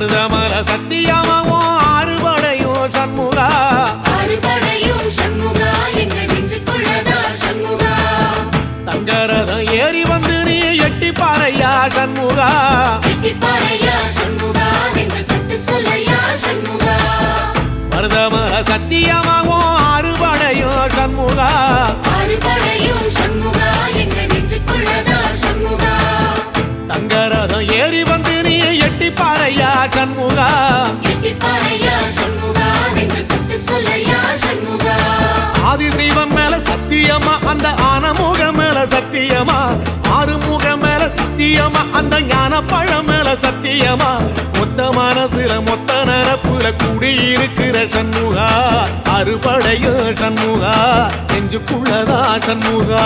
மருதமல சத்தியமாவும் ஆறுபடையும் சண்முகா தங்கரதம் ஏறி வந்து நீ எட்டிப்பாறையா சண்முகா மருதமல சத்தியமாவும் ஆறுபடையும் சண்முகா தங்கரதம் ஏறி வந்து நீ எட்டிப்பாறையா சண்முகா ஆதிசைவம் மேல சத்தியமா அந்த ஆனமுகம் மேல சத்தியமா ஆறுமுகம் மேல சத்தியமா அந்த ஞான பழம் மேல சத்தியமா மொத்த மனசுல மொத்த நரப்புல குடியிருக்கிற சண்முகா அறுபடையும் சண்முகா நெஞ்சுக்குள்ளதா சண்முகா